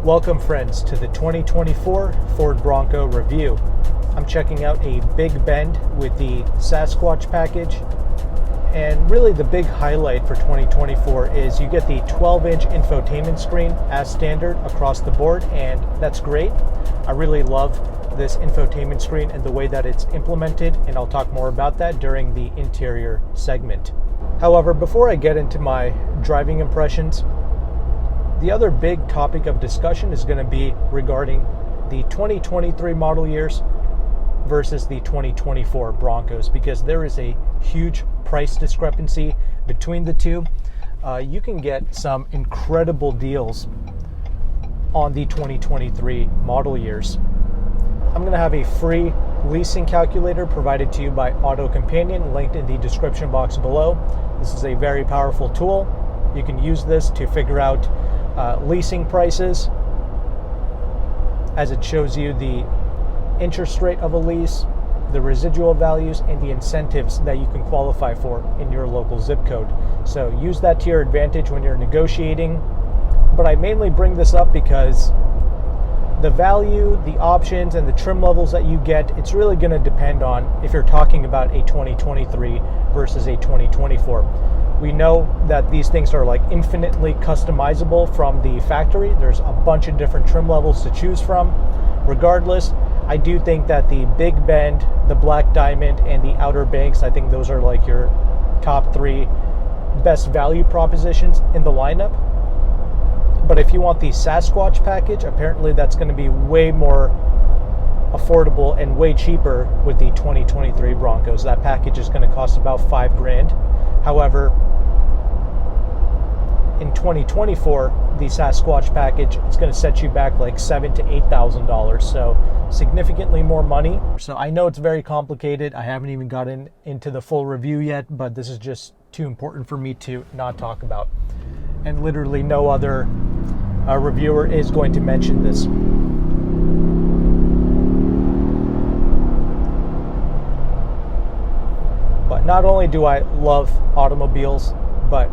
Welcome friends to the 2024 Ford Bronco review. I'm checking out a Big Bend with the Sasquatch package, and really the big highlight for 2024 is you get the 12-inch infotainment screen as standard across the board, and that's great. I really love this infotainment screen and the way that it's implemented, and I'll talk more about that during the interior segment. However, before I get into my driving impressions, the other big topic of discussion is going to be regarding the 2023 model years versus the 2024 Broncos, because there is a huge price discrepancy between the two. You can get some incredible deals on the 2023 model years. I'm going to have a free leasing calculator provided to you by AutoCompanion, linked in the description box below. This is a very powerful tool. You can use this to figure out leasing prices, as it shows you the interest rate of a lease, the residual values, and the incentives that you can qualify for in your local zip code. So use that to your advantage when you're negotiating. But I mainly bring this up because the value, the options, and the trim levels that you get, it's really going to depend on if you're talking about a 2023 versus a 2024. We know that these things are like infinitely customizable from the factory. There's a bunch of different trim levels to choose from. Regardless, I do think that the Big Bend, the Black Diamond, and the Outer Banks, I think those are like your top three best value propositions in the lineup. But if you want the Sasquatch package, apparently that's going to be way more affordable and way cheaper with the 2023 Broncos. That package is going to cost about $5,000. However, in 2024, the Sasquatch package is going to set you back like $7,000 to $8,000, so significantly more money. So I know it's very complicated. I haven't even gotten into the full review yet, but this is just too important for me to not talk about. And literally no other reviewer is going to mention this. But not only do I love automobiles, but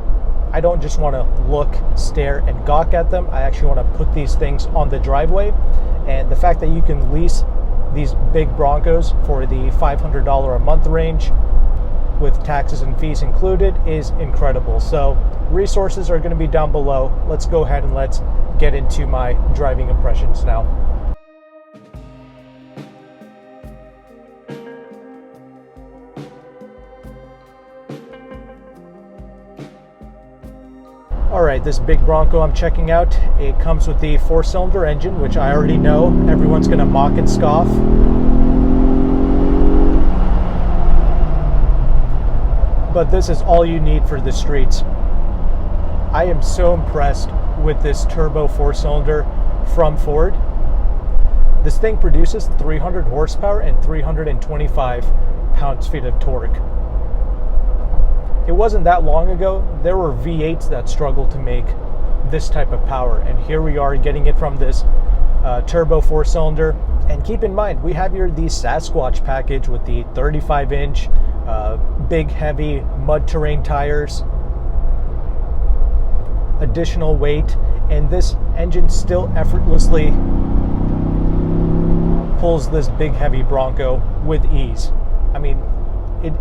I don't just want to look, stare, and gawk at them. I actually want to put these things on the driveway. And the fact that you can lease these big Broncos for the $500 a month range with taxes and fees included is incredible. So resources are going to be down below. Let's go ahead and let's get into my driving impressions now. Alright, this big Bronco I'm checking out, it comes with the 4-cylinder engine, which I already know everyone's going to mock and scoff. But this is all you need for the streets. I am so impressed with this turbo 4-cylinder from Ford. This thing produces 300 horsepower and 325 pounds-feet of torque. It wasn't that long ago, there were V8s that struggled to make this type of power, and here we are getting it from this turbo 4-cylinder. And keep in mind, we have here the Sasquatch package with the 35-inch big heavy mud terrain tires, additional weight, and this engine still effortlessly pulls this big heavy Bronco with ease. I mean,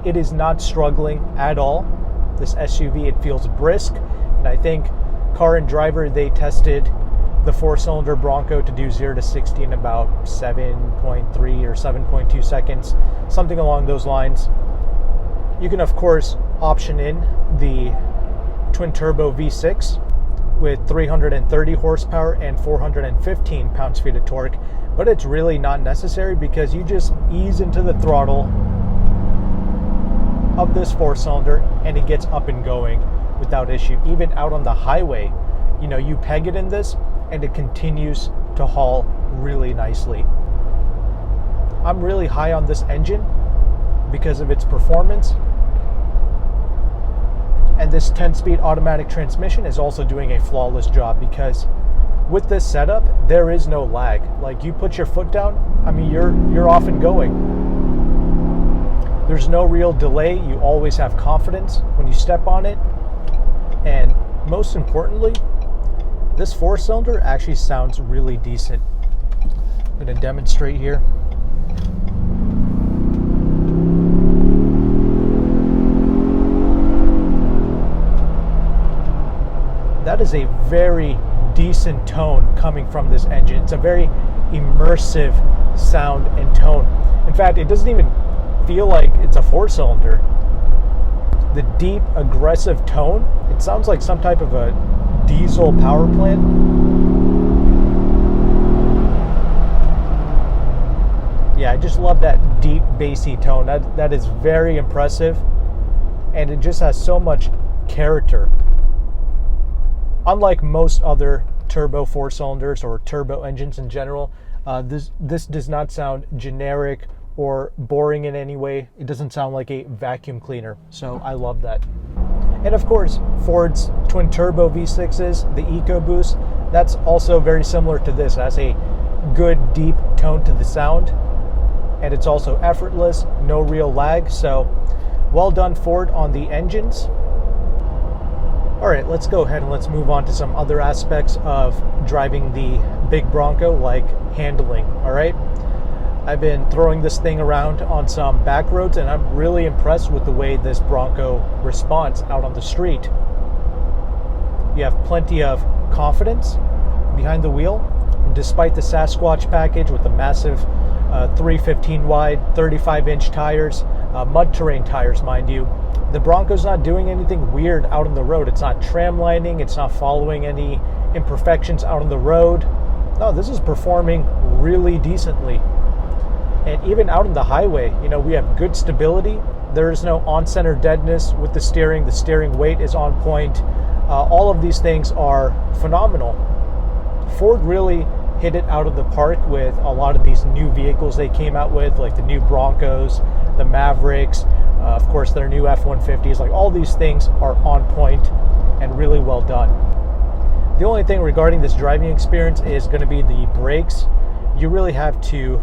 it is not struggling at all. This SUV, it feels brisk, and I think Car and Driver, they tested the 4-cylinder Bronco to do 0 to 60 in about 7.3 or 7.2 seconds, something along those lines. You can of course option in the twin turbo V6 with 330 horsepower and 415 pounds-feet of torque, but it's really not necessary because you just ease into the throttle of this 4-cylinder and it gets up and going without issue. Even out on the highway, you know, you peg it in this and it continues to haul really nicely. I'm really high on this engine because of its performance, and this 10-speed automatic transmission is also doing a flawless job, because with this setup there is no lag. Like, you put your foot down, I mean, you're off and going. There's no real delay. You always have confidence when you step on it. And most importantly, This 4-cylinder actually sounds really decent. I'm going to demonstrate here. That is a very decent tone coming from this engine. It's a very immersive sound and tone. In fact, it doesn't even feel like it's a 4-cylinder. The deep, aggressive tone, it sounds like some type of a diesel power plant. Yeah, I just love that deep, bassy tone. That is very impressive, and it just has so much character. Unlike most other turbo 4-cylinders or turbo engines in general, this does not sound generic or boring in any way. It doesn't sound like a vacuum cleaner, so I love that. And of course, Ford's twin turbo V6s, the EcoBoost, that's also very similar to this. It has a good deep tone to the sound, and it's also effortless, no real lag. So well done, Ford, on the engines. All right, let's go ahead and let's move on to some other aspects of driving the big Bronco, like handling. All right, I've been throwing this thing around on some back roads, and I'm really impressed with the way this Bronco responds out on the street. You have plenty of confidence behind the wheel, despite the Sasquatch package with the massive 315 wide, 35-inch tires, mud terrain tires, mind you. The Bronco's not doing anything weird out on the road. It's not tramlining. It's not following any imperfections out on the road. No, this is performing really decently. And even out on the highway, we have good stability. There is no on-center deadness with the steering. The steering weight is on point. All of these things are phenomenal. Ford really hit it out of the park with a lot of these new vehicles they came out with, like the new Broncos, the Mavericks, of course their new F-150s. Like, all these things are on point and really well done. The only thing regarding this driving experience is going to be the brakes. You really have to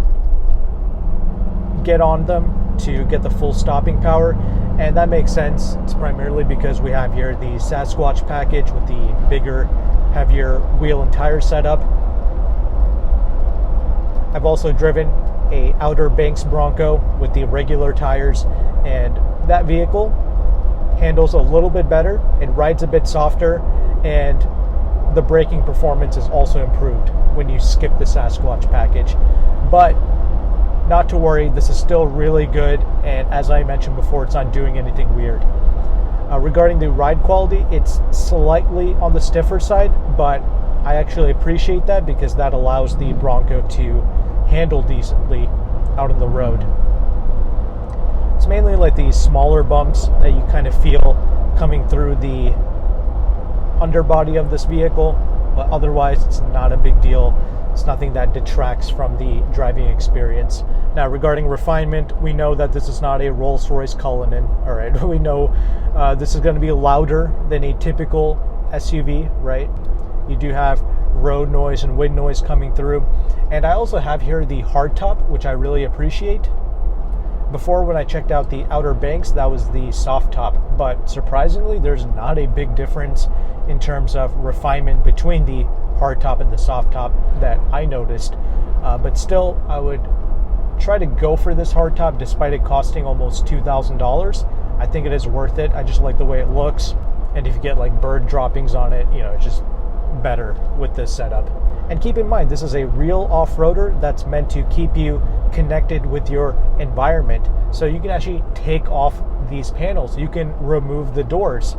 get on them to get the full stopping power, and that makes sense. It's primarily because we have here the Sasquatch package with the bigger, heavier wheel and tire setup. I've also driven a Outer Banks Bronco with the regular tires, and that vehicle handles a little bit better. It rides a bit softer, and the braking performance is also improved when you skip the Sasquatch package. But not to worry, this is still really good, and as I mentioned before, it's not doing anything weird. Regarding the ride quality, it's slightly on the stiffer side, but I actually appreciate that because that allows the Bronco to handle decently out on the road. It's mainly like these smaller bumps that you kind of feel coming through the underbody of this vehicle, but otherwise it's not a big deal. It's nothing that detracts from the driving experience. Now, regarding refinement, we know that this is not a Rolls-Royce Cullinan. All right, we know this is going to be louder than a typical SUV, right? You do have road noise and wind noise coming through. And I also have here the hardtop, which I really appreciate. Before, when I checked out the Outer Banks, that was the soft top, but surprisingly, there's not a big difference in terms of refinement between the hardtop and the soft top that I noticed. But still, I would try to go for this hardtop despite it costing almost $2,000. I think it is worth it. I just like the way it looks, and if you get like bird droppings on it, it's just better with this setup. And keep in mind, this is a real off-roader that's meant to keep you connected with your environment. So you can actually take off these panels. You can remove the doors.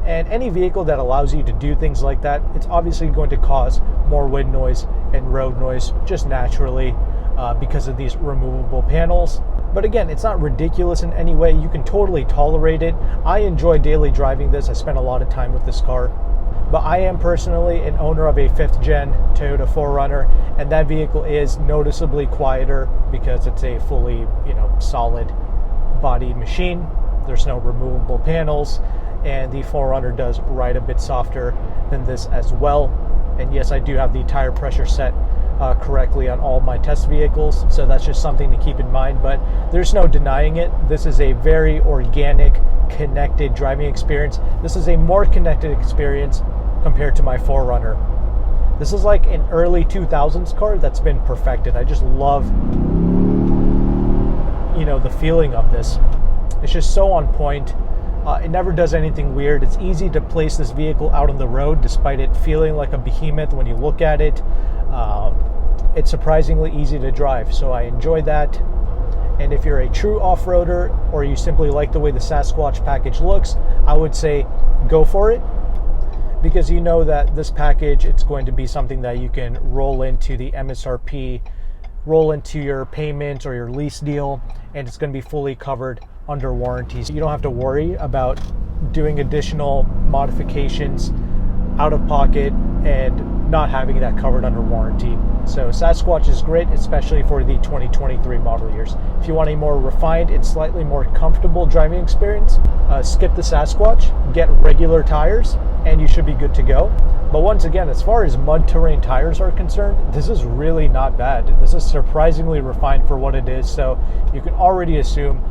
And any vehicle that allows you to do things like that, it's obviously going to cause more wind noise and road noise just naturally because of these removable panels. But again, it's not ridiculous in any way. You can totally tolerate it. I enjoy daily driving this. I spend a lot of time with this car. But I am personally an owner of a 5th gen Toyota 4Runner, and that vehicle is noticeably quieter because it's a fully, solid body machine. There's no removable panels, and the 4Runner does ride a bit softer than this as well. And yes, I do have the tire pressure set correctly on all my test vehicles, so that's just something to keep in mind. But there's no denying it. This is a very organic, connected driving experience. This is a more connected experience compared to my 4Runner. This is like an early 2000s car that's been perfected. I just love, the feeling of this. It's just so on point. It never does anything weird. It's easy to place this vehicle out on the road despite it feeling like a behemoth when you look at it. It's surprisingly easy to drive, so I enjoy that. And if you're a true off-roader or you simply like the way the Sasquatch package looks, I would say go for it, because you know that this package, it's going to be something that you can roll into the MSRP, roll into your payment or your lease deal, and it's going to be fully covered under warranty. So you don't have to worry about doing additional modifications out of pocket and not having that covered under warranty. So Sasquatch is great, especially for the 2023 model years. If you want a more refined and slightly more comfortable driving experience, skip the Sasquatch, get regular tires, and you should be good to go. But once again, as far as mud terrain tires are concerned, this is really not bad. This is surprisingly refined for what it is, so you can already assume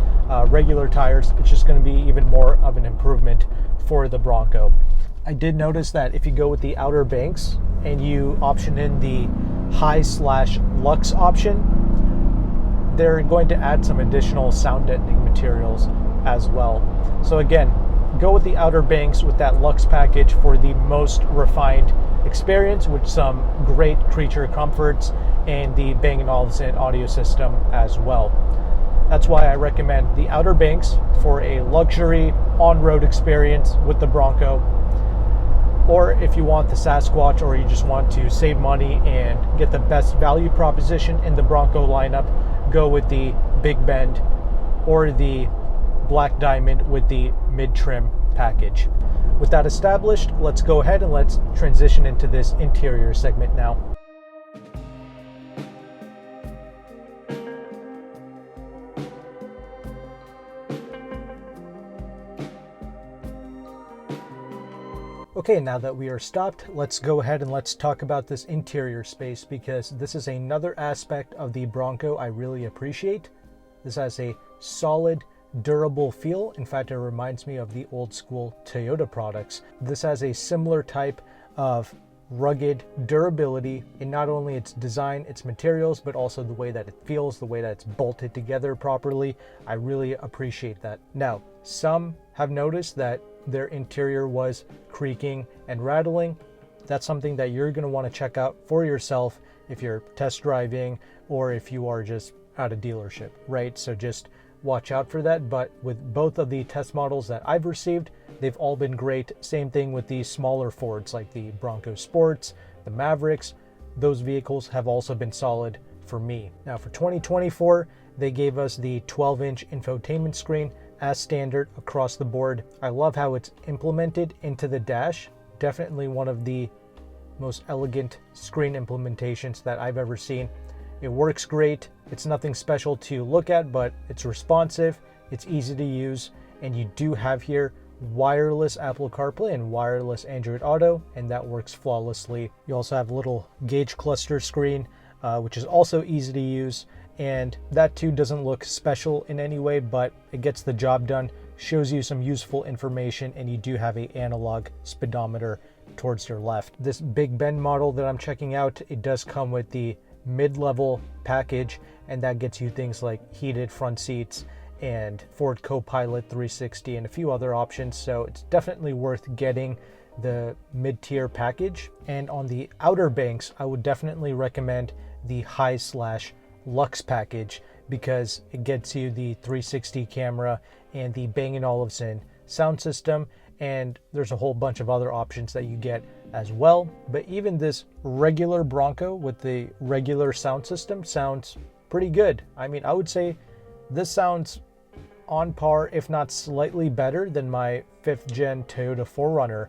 regular tires. It's just going to be even more of an improvement for the Bronco. I did notice that if you go with the Outer Banks and you option in the high/lux option, they're going to add some additional sound deadening materials as well. So again, go with the Outer Banks with that Lux package for the most refined experience with some great creature comforts and the Bang & Olufsen audio system as well. That's why I recommend the Outer Banks for a luxury on-road experience with the Bronco. Or if you want the Sasquatch, or you just want to save money and get the best value proposition in the Bronco lineup, go with the Big Bend or the Black Diamond with the mid-trim package. With that established, let's go ahead and let's transition into this interior segment now. Okay, now that we are stopped, let's go ahead and let's talk about this interior space, because this is another aspect of the Bronco I really appreciate. This has a solid, durable feel. In fact, it reminds me of the old school Toyota products. This has a similar type of rugged durability in not only its design, its materials, but also the way that it feels, the way that it's bolted together properly. I really appreciate that. Now, some have noticed that their interior was creaking and rattling. That's something that you're going to want to check out for yourself if you're test driving or if you are just at a dealership, right? So just watch out for that. But with both of the test models that I've received, they've all been great. Same thing with the smaller Fords like the Bronco Sports, the Mavericks. Those vehicles have also been solid for me. Now for 2024, they gave us the 12-inch infotainment screen as standard across the board. I love how it's implemented into the dash. Definitely one of the most elegant screen implementations that I've ever seen. It works great. It's nothing special to look at, but it's responsive, it's easy to use, and you do have here wireless Apple CarPlay and wireless Android Auto, and that works flawlessly. You also have a little gauge cluster screen, which is also easy to use, and that too doesn't look special in any way, but it gets the job done, shows you some useful information, and you do have an analog speedometer towards your left. This Big Bend model that I'm checking out, it does come with the mid-level package, and that gets you things like heated front seats and Ford Copilot 360 and a few other options. So it's definitely worth getting the mid-tier package. And on the Outer Banks, I would definitely recommend the high/lux package, because it gets you the 360 camera and the Bang & Olufsen sound system, and there's a whole bunch of other options that you get as well. But even this regular Bronco with the regular sound system sounds pretty good. I mean, I would say this sounds on par, if not slightly better than my 5th gen Toyota 4Runner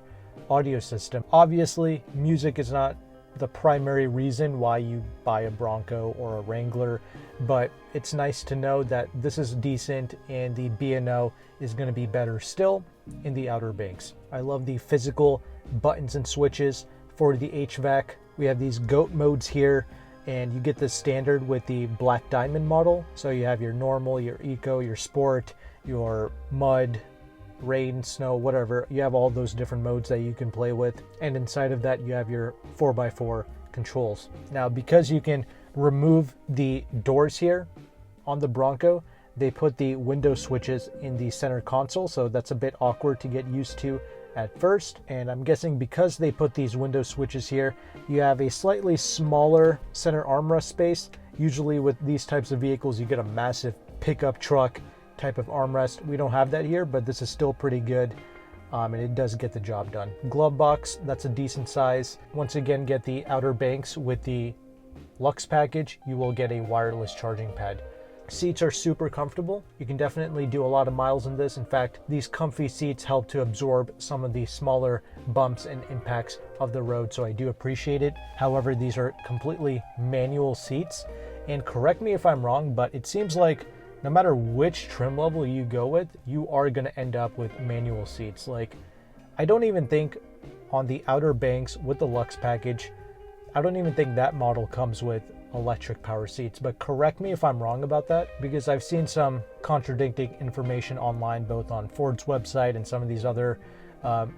audio system. Obviously, music is not the primary reason why you buy a Bronco or a Wrangler, but it's nice to know that this is decent and the B&O is going to be better still in the Outer Banks. I love the physical buttons and switches for the HVAC. We have these GOAT modes here, and you get the standard with the Black Diamond model. So you have your normal, your eco, your sport, your mud, rain, snow, whatever. You have all those different modes that you can play with. And inside of that, you have your 4x4 controls. Now, because you can remove the doors here on the Bronco, they put the window switches in the center console, so that's a bit awkward to get used to at first. And I'm guessing because they put these window switches here, you have a slightly smaller center armrest space. Usually with these types of vehicles, you get a massive pickup truck type of armrest. We don't have that here, but this is still pretty good. And it does get the job done. Glove box, that's a decent size. Once again, get the outer banks with the Lux package. You will get a wireless charging pad. Seats are super comfortable. You can definitely do a lot of miles in this. In fact, these comfy seats help to absorb some of the smaller bumps and impacts of the road, so I do appreciate it. However, these are completely manual seats, and correct me if I'm wrong, but it seems like no matter which trim level you go with, you are going to end up with manual seats. Like, I don't even think on the outer banks with the Lux package, I don't even think that model comes with electric power seats, but correct me if I'm wrong about that, because I've seen some contradicting information online, both on Ford's website and some of these other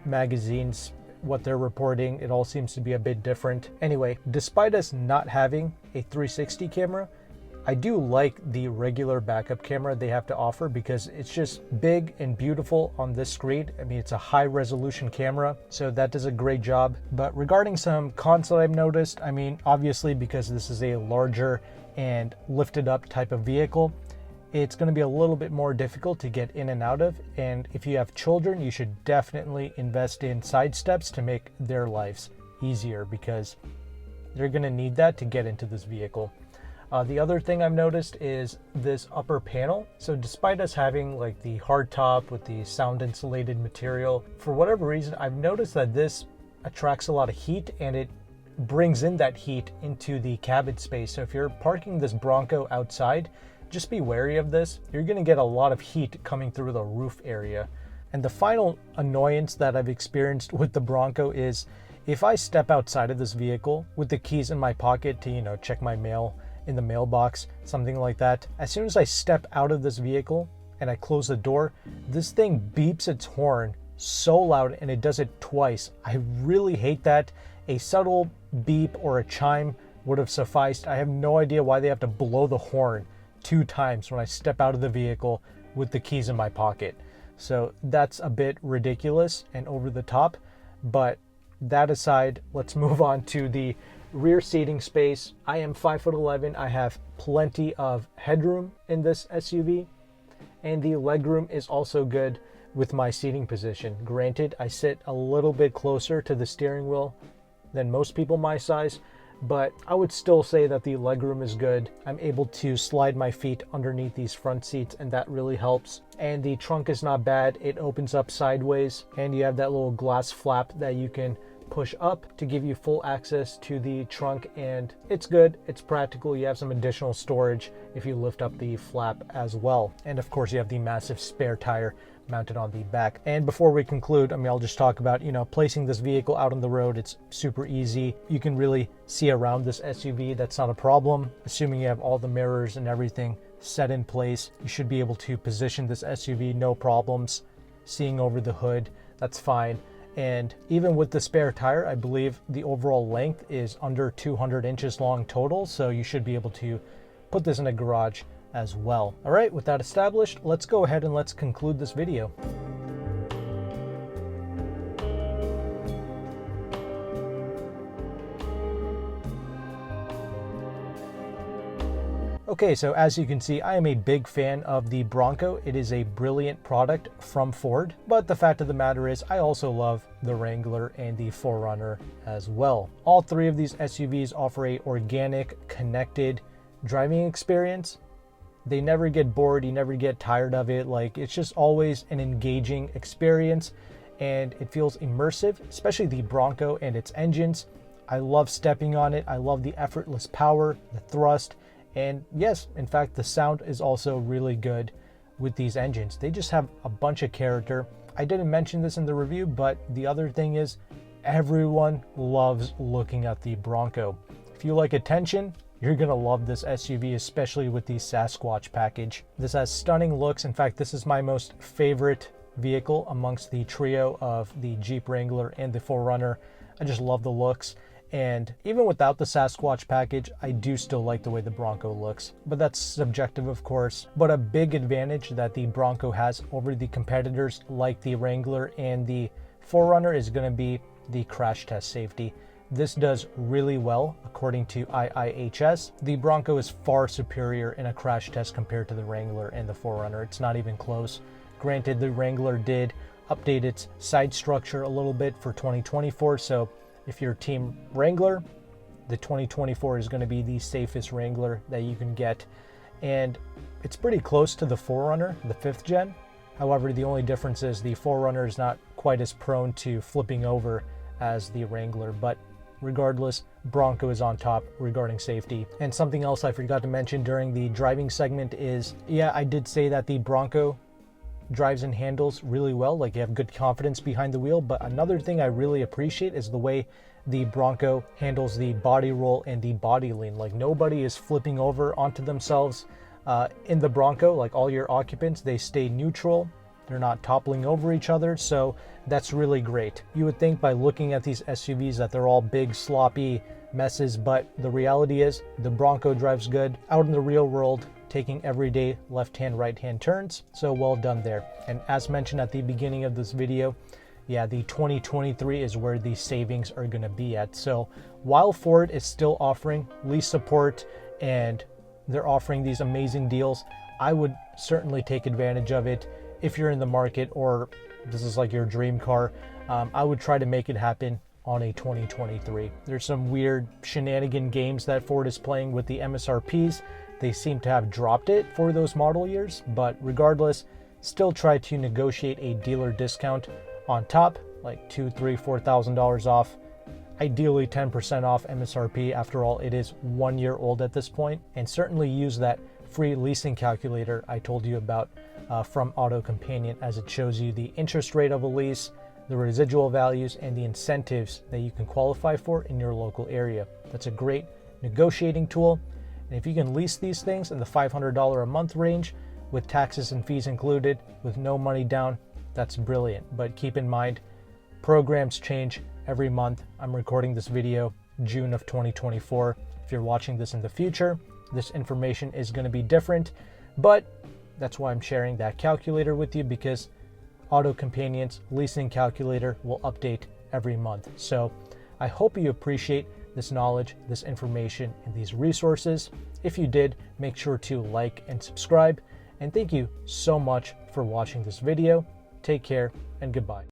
magazines. What they're reporting, it all seems to be a bit different. Anyway, despite us not having a 360 camera, I do like the regular backup camera they have to offer, because it's just big and beautiful on this screen. I mean, it's a high resolution camera, so that does a great job. But regarding some cons that I've noticed, I mean, obviously because this is a larger and lifted up type of vehicle, it's going to be a little bit more difficult to get in and out of. And if you have children, you should definitely invest in side steps to make their lives easier, because they're going to need that to get into this vehicle. The other thing I've noticed is this upper panel. So despite us having like the hard top with the sound insulated material, for whatever reason, I've noticed that this attracts a lot of heat, and it brings in that heat into the cabin space. So if you're parking this Bronco outside, just be wary of this. You're going to get a lot of heat coming through the roof area. And the final annoyance that I've experienced with the Bronco is if I step outside of this vehicle with the keys in my pocket to, check my mail in the mailbox, something like that, as soon as I step out of this vehicle and I close the door, this thing beeps its horn so loud, and it does it twice. I really hate that. A subtle beep or a chime would have sufficed. I have no idea why they have to blow the horn 2 times when I step out of the vehicle with the keys in my pocket. So that's a bit ridiculous and over the top. But that aside, let's move on to the rear seating space. I am 5'11". I have plenty of headroom in this SUV, and the legroom is also good with my seating position. Granted, I sit a little bit closer to the steering wheel than most people my size, but I would still say that the legroom is good. I'm able to slide my feet underneath these front seats, and that really helps. And the trunk is not bad. It opens up sideways, and you have that little glass flap that you can push up to give you full access to the trunk, and it's good. It's practical. You have some additional storage if you lift up the flap as well. And of course, you have the massive spare tire mounted on the back. And before we conclude, I'll just talk about, placing this vehicle out on the road. It's super easy. You can really see around this SUV. That's not a problem. Assuming you have all the mirrors and everything set in place, you should be able to position this SUV no problems. Seeing over the hood, that's fine. And even with the spare tire, I believe the overall length is under 200 inches long total, so you should be able to put this in a garage as well. All right, with that established, let's go ahead and let's conclude this video. Okay, so as you can see, I am a big fan of the Bronco. It is a brilliant product from Ford, but the fact of the matter is I also love the Wrangler and the 4Runner as well. All 3 of these SUVs offer a organic, connected driving experience. They never get bored, you never get tired of it. Like, it's just always an engaging experience, and it feels immersive, especially the Bronco and its engines. I love stepping on it. I love the effortless power, the thrust. And yes, in fact, the sound is also really good with these engines. They just have a bunch of character. I didn't mention this in the review, but the other thing is everyone loves looking at the Bronco. If you like attention, you're gonna love this SUV, especially with the Sasquatch package. This has stunning looks. In fact, this is my most favorite vehicle amongst the trio of the Jeep Wrangler and the 4Runner. I just love the looks. And even without the Sasquatch package, I do still like the way the Bronco looks. But that's subjective, of course. But a big advantage that the Bronco has over the competitors like the Wrangler and the 4Runner is going to be the crash test safety. This does really well according to IIHS. The Bronco is far superior in a crash test compared to the Wrangler and the 4Runner. It's not even close. Granted, the Wrangler did update its side structure a little bit for 2024, so if you're Team Wrangler, the 2024 is going to be the safest Wrangler that you can get. And it's pretty close to the 4Runner, the 5th gen. However, the only difference is the 4Runner is not quite as prone to flipping over as the Wrangler. But regardless, Bronco is on top regarding safety. And something else I forgot to mention during the driving segment is, yeah, I did say that the Bronco drives and handles really well, like you have good confidence behind the wheel. But another thing I really appreciate is the way the Bronco handles the body roll and the body lean. Like nobody is flipping over onto themselves in the Bronco. Like all your occupants, they stay neutral. They're not toppling over each other, so that's really great. You would think by looking at these SUVs that they're all big sloppy messes, but the reality is the Bronco drives good out in the real world, taking everyday left-hand, right-hand turns. So well done there. And as mentioned at the beginning of this video, yeah, the 2023 is where the savings are going to be at. So while Ford is still offering lease support and they're offering these amazing deals, I would certainly take advantage of it. If you're in the market or this is like your dream car, I would try to make it happen on a 2023. There's some weird shenanigan games that Ford is playing with the MSRPs. They seem to have dropped it for those model years, but regardless, still try to negotiate a dealer discount on top, like $2,000, $3,000, $4,000 off. Ideally 10% off MSRP. After all, it is 1 year old at this point. And certainly use that free leasing calculator I told you about from AutoCompanion, as it shows you the interest rate of a lease, the residual values, and the incentives that you can qualify for in your local area. That's a great negotiating tool. And if you can lease these things in the $500 a month range with taxes and fees included with no money down, that's brilliant. But keep in mind, programs change every month. I'm recording this video June of 2024. If you're watching this in the future, this information is going to be different, but that's why I'm sharing that calculator with you, because AutoCompanion's leasing calculator will update every month. So I hope you appreciate this knowledge, this information, and these resources. If you did, make sure to like and subscribe. And thank you so much for watching this video. Take care and goodbye.